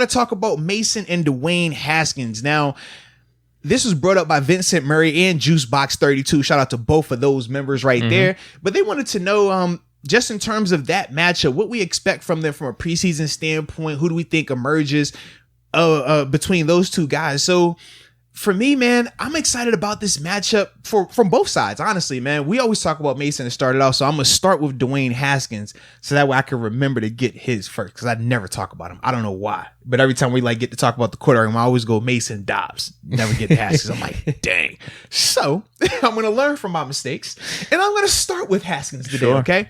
to talk about Mason and Dwayne Haskins. Now, this was brought up by Vincent Murray and Juicebox32. Shout out to both of those members right there. But they wanted to know, just in terms of that matchup, what we expect from them from a preseason standpoint. Who do we think emerges between those two guys? So for me, man, I'm excited about this matchup from both sides. Honestly, man, we always talk about Mason to start it off. So I'm going to start with Dwayne Haskins so that way I can remember to get his first, because I never talk about him. I don't know why. But every time we get to talk about the quarterback, I always go Mason Dobbs. Never get to Haskins. I'm like, dang. So I'm going to learn from my mistakes. And I'm going to start with Haskins today, okay?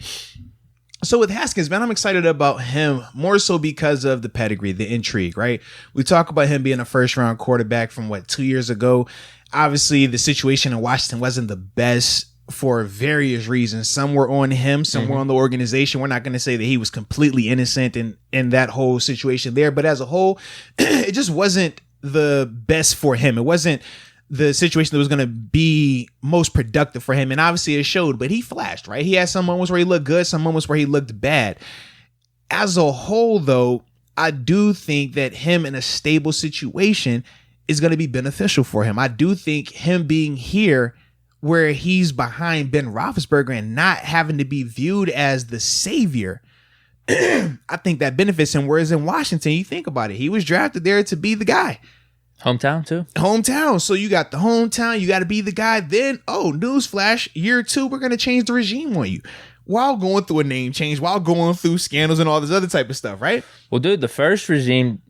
So with Haskins, man, I'm excited about him more so because of the pedigree, the intrigue, right? We talk about him being a first-round quarterback from, 2 years ago. Obviously, the situation in Washington wasn't the best for various reasons. Some were on him, some were on the organization. We're not going to say that he was completely innocent in that whole situation there, but as a whole, it just wasn't the best for him. It wasn't the situation that was going to be most productive for him. And obviously it showed, but he flashed, right? He had some moments where he looked good, some moments where he looked bad. As a whole, though, I do think that him in a stable situation is going to be beneficial for him. I do think him being here where he's behind Ben Roethlisberger and not having to be viewed as the savior, I think that benefits him. Whereas in Washington, you think about it, he was drafted there to be the guy. Hometown too. Hometown. So you got the hometown. You got to be the guy. Then, newsflash, year 2, we're going to change the regime on you. While going through a name change, while going through scandals and all this other type of stuff, right? Well, dude, the first regime,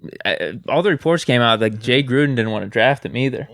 all the reports came out like Jay Gruden didn't want to draft him either.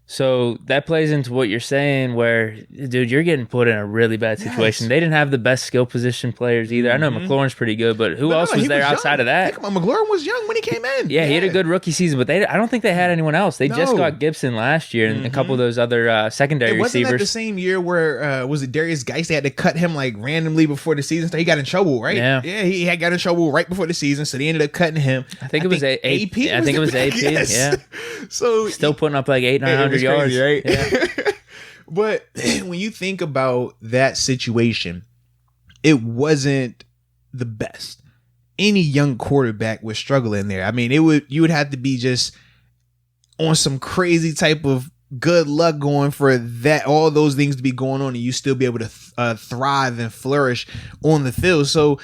So that plays into what you're saying where, dude, you're getting put in a really bad situation. Yes. They didn't have the best skill position players either. I know McLaurin's pretty good, but who else was there outside of that? McLaurin was young when he came in. Yeah, he had a good rookie season, but I don't think they had anyone else. They just got Gibson last year and a couple of those other secondary receivers. Wasn't that the same year where, was it Darius Geist? They had to cut him randomly before the season. So he got in trouble, right? Yeah, he had got in trouble right before the season, so they ended up cutting him. I think it was AP. I think it was AP, yes. Yeah. So still putting up 800-900 yards. Crazy, right? Yeah. But when you think about that situation, it wasn't the best. Any young quarterback would struggle in there. I mean, you would have to be just on some crazy type of good luck going for that, all those things to be going on, and you still be able to thrive and flourish on the field. So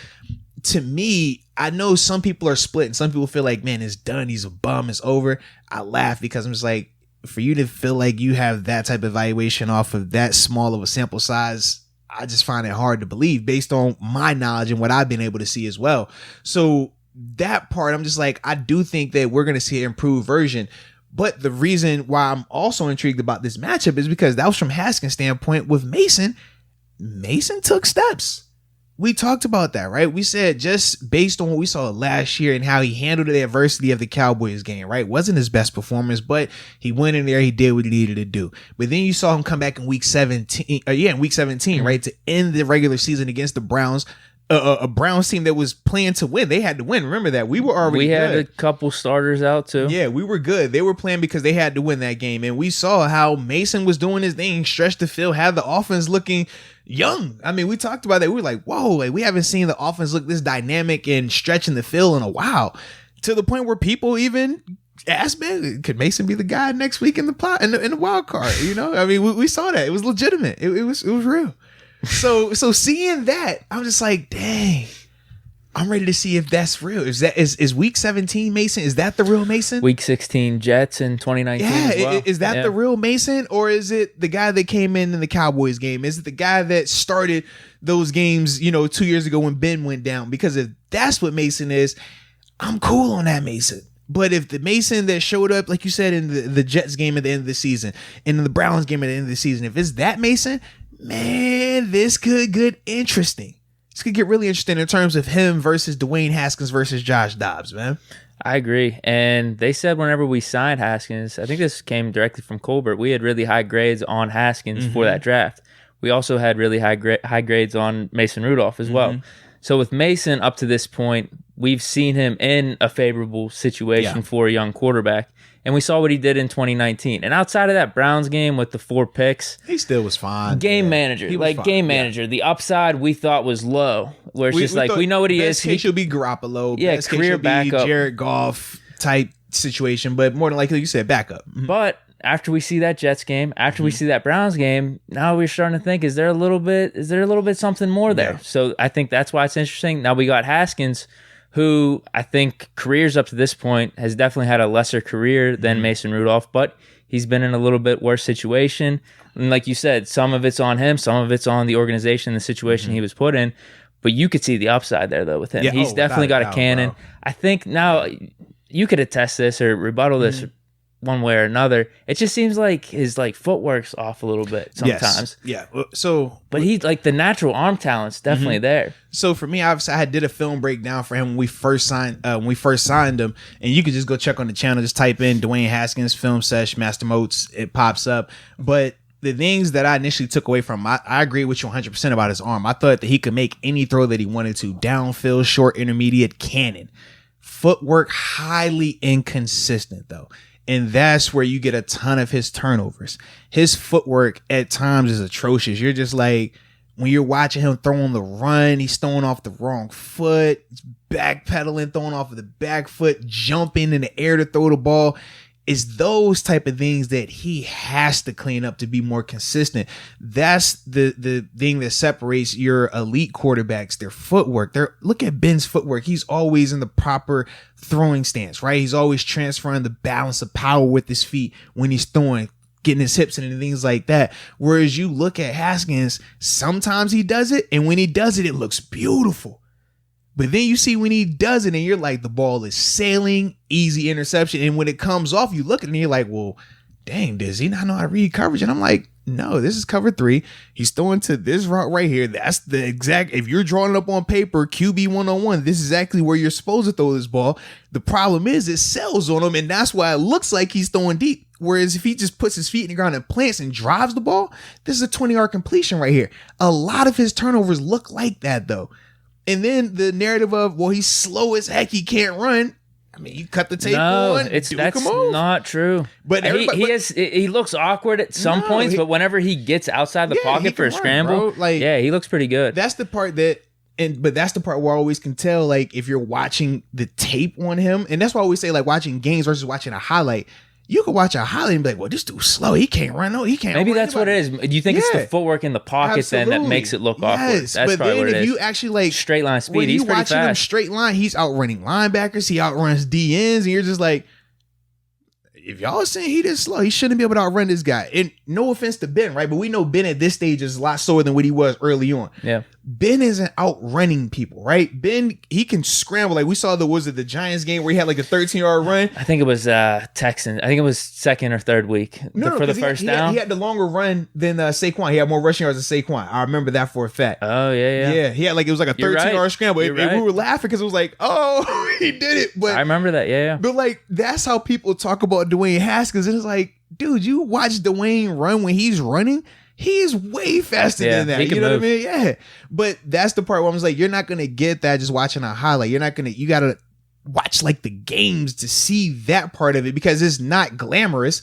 to me, I know some people are split and some people feel like, man, it's done. He's a bum. It's over. I laugh because I'm just like, for you to feel like you have that type of evaluation off of that small of a sample size, I just find it hard to believe based on my knowledge and what I've been able to see as well. So that part, I'm just like, I do think that we're going to see an improved version. But the reason why I'm also intrigued about this matchup is because that was from Haskins' standpoint. With Mason took steps. We talked about that, right? We said just based on what we saw last year and how he handled the adversity of the Cowboys game, right? Wasn't his best performance, but he went in there, he did what he needed to do. But then you saw him come back in week 17, right? To end the regular season against the Browns, a Browns team that was playing to win. They had to win. Remember that. We were already We had good. a couple starters out too. Yeah, we were good. They were playing because they had to win that game. And we saw how Mason was doing his thing, stretched the field, had the offense looking young. I mean, we talked about that. We were like, whoa, we haven't seen the offense look this dynamic and stretching the field in a while. To the point where people even asked, man, could Mason be the guy next week in the wild card? You know, I mean, we saw that. It was legitimate. It was real. So seeing that, I'm just like, dang, I'm ready to see if that's real. Is week 17 Mason? Is that the real Mason? Week 16 Jets in 2019. Yeah, as well. Is that the real Mason, or is it the guy that came in the Cowboys game? Is it the guy that started those games, 2 years ago when Ben went down? Because if that's what Mason is, I'm cool on that Mason. But if the Mason that showed up, like you said, in the Jets game at the end of the season, and in the Browns game at the end of the season, if it's that Mason, man, this could get interesting. This could get really interesting in terms of him versus Dwayne Haskins versus Josh Dobbs, man. I agree. And they said whenever we signed Haskins, I think this came directly from Colbert, we had really high grades on Haskins for that draft. We also had really high grades on Mason Rudolph as well. So with Mason, up to this point, we've seen him in a favorable situation for a young quarterback. And we saw what he did in 2019. And outside of that Browns game with the 4 picks, he still was fine. Game manager. The upside we thought was low. Where it's we know what he is. He should be Garoppolo. Yeah, best career backup. Jared Goff type situation, but more than likely, you said backup. But after we see that Jets game, after we see that Browns game, now we're starting to think, is there a little bit something more there? Yeah. So I think that's why it's interesting. Now we got Haskins, who I think careers up to this point has definitely had a lesser career than Mason Rudolph, but he's been in a little bit worse situation. And like you said, some of it's on him, some of it's on the organization, the situation he was put in. But you could see the upside there, though, with him. Yeah, he's definitely got a cannon. Bro. I think now you could attest this or rebuttal this one way or another. It just seems like his footwork's off a little bit sometimes. Yes. Yeah. So, but he's the natural arm talent's definitely there. So for me, obviously, I did a film breakdown for him when we first signed him, and you could just go check on the channel. Just type in Dwayne Haskins film sesh Master Moats. It pops up. But the things that I initially took away from him, I agree with you 100% about his arm. I thought that he could make any throw that he wanted to, downfield, short, intermediate, cannon. Footwork highly inconsistent though. And that's where you get a ton of his turnovers. His footwork at times is atrocious. You're just like, when you're watching him throw on the run, he's throwing off the wrong foot, he's backpedaling, throwing off of the back foot, jumping in the air to throw the ball. It's those type of things that he has to clean up to be more consistent. That's the thing that separates your elite quarterbacks, their footwork. Look at Ben's footwork. He's always in the proper throwing stance, right? He's always transferring the balance of power with his feet when he's throwing, getting his hips and things like that. Whereas you look at Haskins, sometimes he does it, and when he does it, it looks beautiful. But then you see when he does it and you're like, the ball is sailing, easy interception. And when it comes off, you look at it and you're like, well, dang, does he not know how to read coverage? And I'm like, no, this is cover 3. He's throwing to this route right here. That's the exact, if you're drawing it up on paper, QB 101, this is exactly where you're supposed to throw this ball. The problem is it sells on him, and that's why it looks like he's throwing deep. Whereas if he just puts his feet in the ground and plants and drives the ball, this is a 20-yard completion right here. A lot of his turnovers look like that though. And then the narrative of, well, he's slow as heck, he can't run. I mean, you cut the tape on. That's not true. But he looks awkward at some points, but whenever he gets outside the pocket for a scramble, he looks pretty good. That's the part but that's the part where I always can tell, if you're watching the tape on him, and that's why I always say, watching games versus watching a highlight. You could watch a highlight and be like, well, this dude's slow. He can't run. No, he can't. Maybe that's what it is. Do you think it's the footwork in the pocket then that makes it look awkward? That's probably what it is. If you actually straight line speed, he's pretty fast. When you watching him straight line, he's outrunning linebackers. He outruns DNs, and you're just like, if y'all are saying he this slow, he shouldn't be able to outrun this guy. And no offense to Ben, right? But we know Ben at this stage is a lot slower than what he was early on. Yeah. Ben isn't outrunning people, right? Ben, he can scramble. We saw the Giants game where he had a 13-yard run. I think it was Texans. I think it was second or third week for the first down. He had the longer run than Saquon. He had more rushing yards than Saquon. I remember that for a fact. Oh, yeah. Yeah, he had it was a 13-yard scramble. And we were laughing because it was like, oh, he did it. But I remember that, yeah. But that's how people talk about Dwayne Haskins. And it's like, dude, you watch Dwayne run when he's running. He is way faster than that. You know what I mean? Yeah. But that's the part where I'm just like, you're not going to get that just watching a highlight. You got to watch the games to see that part of it because it's not glamorous,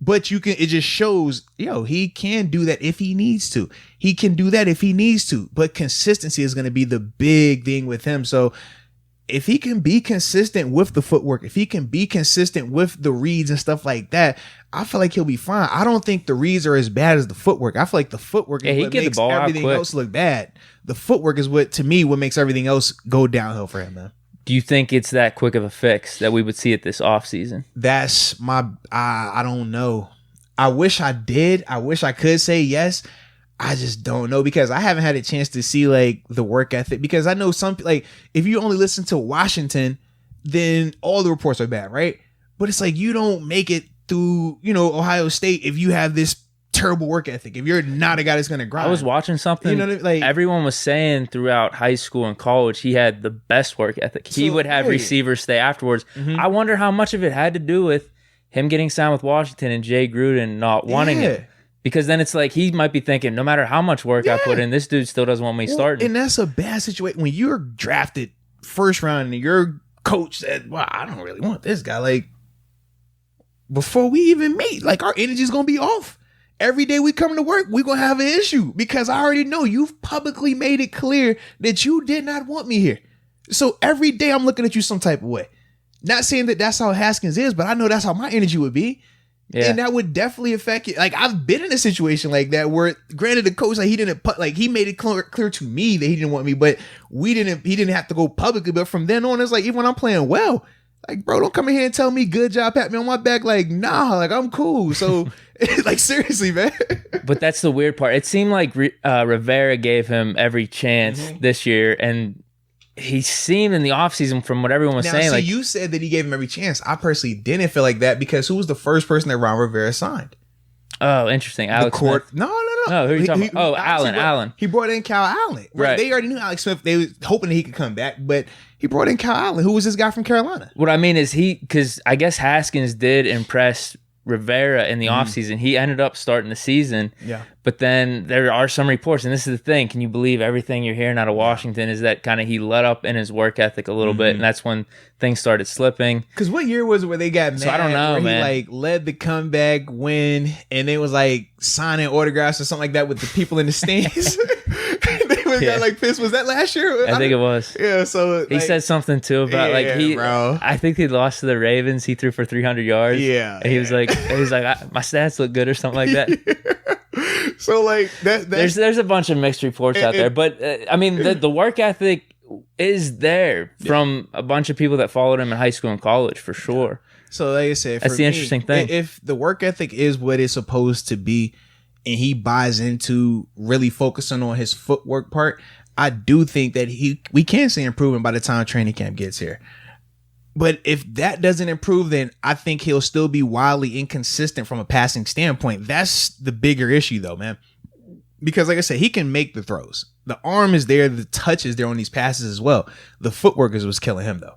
but it just shows, he can do that if he needs to. He can do that if he needs to, but consistency is going to be the big thing with him. So if he can be consistent with the footwork, if he can be consistent with the reads and stuff like that, I feel like he'll be fine. I don't think the reads are as bad as the footwork. I feel like the footwork is what makes everything else look bad. The footwork is what makes everything else go downhill for him, man. Do you think it's that quick of a fix that we would see it this offseason? That's I don't know. I wish I did. I wish I could say yes. I just don't know because I haven't had a chance to see the work ethic because I know some if you only listen to Washington, then all the reports are bad, right? But it's you don't make it through, Ohio State if you have this terrible work ethic. If you're not a guy that's going to grind. I was watching something. You know what I mean? Everyone was saying throughout high school and college he had the best work ethic. He would have receivers stay afterwards. Mm-hmm. I wonder how much of it had to do with him getting signed with Washington and Jay Gruden not wanting it. Because then it's like he might be thinking, no matter how much work I put in, this dude still doesn't want me starting. And that's a bad situation. When you're drafted first round and your coach said, well, I don't really want this guy. Like, before we even meet, like, our energy's going to be off. Every day we come to work, we're going to have an issue because I already know you've publicly made it clear that you did not want me here. So every day I'm looking at you some type of way. Not saying that that's how Haskins is, but I know that's how my energy would be. Yeah. And that would definitely affect you. Like, I've been in a situation like that where, granted, the coach, like, he made it clear to me that he didn't want me, but he didn't have to go publicly. But from then on, it's like, even when I'm playing well, like, bro, don't come in here and tell me good job, pat me on my back. Like, nah, like, I'm cool. So, like, seriously, man. But that's the weird part. It seemed like Rivera gave him every chance this year, and he seemed in the offseason, from what everyone was saying. See, like, you said that he gave him every chance. I personally didn't feel like that because who was the first person that Ron Rivera signed? Oh, interesting. Alex Smith. No. Oh, who are you talking about? Oh, Allen. He brought in Cal Allen. Right. They already knew Alex Smith. They were hoping that he could come back, but he brought in Cal Allen, who was this guy from Carolina. What I mean is because I guess Haskins did impress Rivera in the offseason. He ended up starting the season. Yeah. But then there are some reports, and this is the thing, can you believe everything you're hearing out of Washington is that kind of he let up in his work ethic a little bit, and that's when things started slipping. Because what year was it where they got mad? So I don't know, man. He, like, led the comeback win, and they was, like, signing autographs or something like that with the people in the stands. Got, like, pissed. Was that last year? I think it was. Yeah, so he said something too about bro. I think he lost to the Ravens. He threw for 300 yards. Yeah, and he was like, my stats look good or something like that. So, like, there's a bunch of mixed reports out there, but I mean the work ethic is there from a bunch of people that followed him in high school and college for sure. So, like I said, that's the interesting thing. If the work ethic is what it's supposed to be, and he buys into really focusing on his footwork part, I do think that we can see improvement by the time training camp gets here. But if that doesn't improve, then I think he'll still be wildly inconsistent from a passing standpoint. That's the bigger issue, though, man. Because, like I said, he can make the throws. The arm is there. The touch is there on these passes as well. The footwork is what's killing him, though.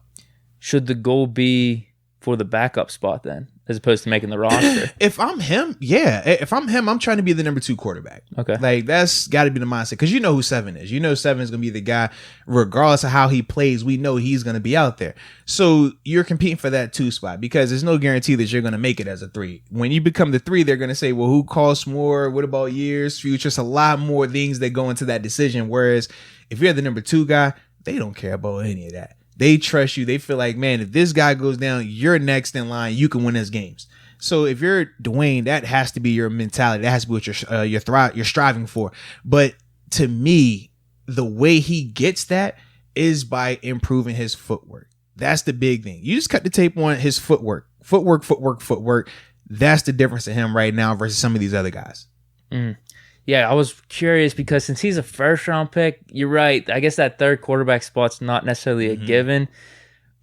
Should the goal be for the backup spot then, as opposed to making the roster? If I'm him, yeah. If I'm him, I'm trying to be the number 2 quarterback. Okay. Like, that's got to be the mindset. Because you know who 7 is. You know 7 is going to be the guy, regardless of how he plays, we know he's going to be out there. So you're competing for that 2 spot because there's no guarantee that you're going to make it as a 3. When you become the 3, they're going to say, well, who costs more? What about years, future? It's a lot more things that go into that decision. Whereas if you're the number 2 guy, they don't care about any of that. They trust you. They feel like, man, if this guy goes down, you're next in line. You can win his games. So if you're Dwayne, that has to be your mentality. That has to be what you're striving for. But to me, the way he gets that is by improving his footwork. That's the big thing. You just cut the tape on his footwork. Footwork. That's the difference in him right now versus some of these other guys. Yeah, I was curious because since he's a first-round pick, you're right. I guess that 3rd quarterback spot's not necessarily a given.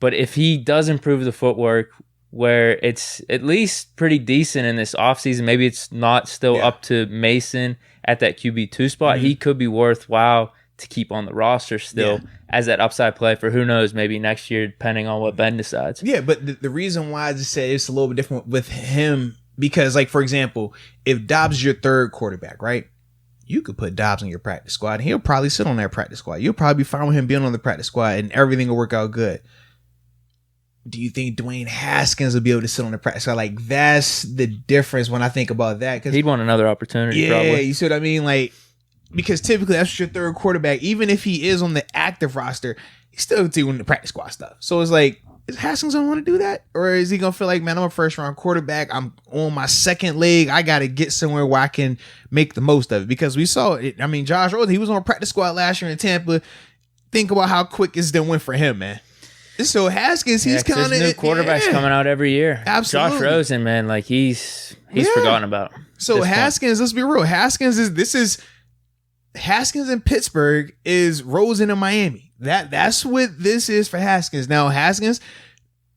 But if he does improve the footwork, where it's at least pretty decent in this offseason, maybe it's not still up to Mason at that QB2 spot, he could be worthwhile to keep on the roster still as that upside play for who knows, maybe next year, depending on what Ben decides. Yeah, but the reason why I just said it's a little bit different with him, because, like, for example, if Dobbs is your 3rd quarterback, right? You could put Dobbs on your practice squad, and he'll probably sit on that practice squad. You'll probably be fine with him being on the practice squad, and everything will work out good. Do you think Dwayne Haskins will be able to sit on the practice squad? Like, that's the difference when I think about that. He'd want another opportunity, probably. Yeah, you see what I mean? Like, because typically that's your 3rd quarterback. Even if he is on the active roster, he's still doing the practice squad stuff. So it's like, is Haskins going to want to do that? Or is he going to feel like, man, I'm a first-round quarterback. I'm on my 2nd leg. I got to get somewhere where I can make the most of it. Because we saw it. I mean, Josh Rosen, he was on a practice squad last year in Tampa. Think about how quick it's done went for him, man. So Haskins, he's kind of new quarterbacks coming out every year. Absolutely. Josh Rosen, man, like he's forgotten about. So Haskins, let's be real. Haskins in Pittsburgh is Rosen in Miami. That's what this is for Haskins. Now Haskins,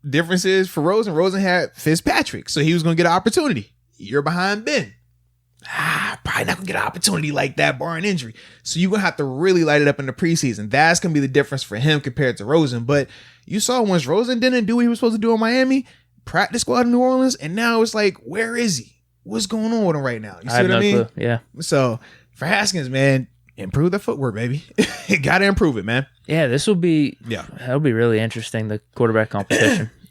difference is for Rosen. Rosen had Fitzpatrick, so he was going to get an opportunity. You're behind Ben. Probably not going to get an opportunity like that, barring injury. So you're going to have to really light it up in the preseason. That's going to be the difference for him compared to Rosen. But you saw once Rosen didn't do what he was supposed to do in Miami, practice squad in New Orleans, and now it's like, where is he? what's going on with him right now. You see I have what no I mean? clue. Yeah. So for Haskins, man, improve the footwork, baby. Got to improve it, man. Yeah, that'll be really interesting, the quarterback competition.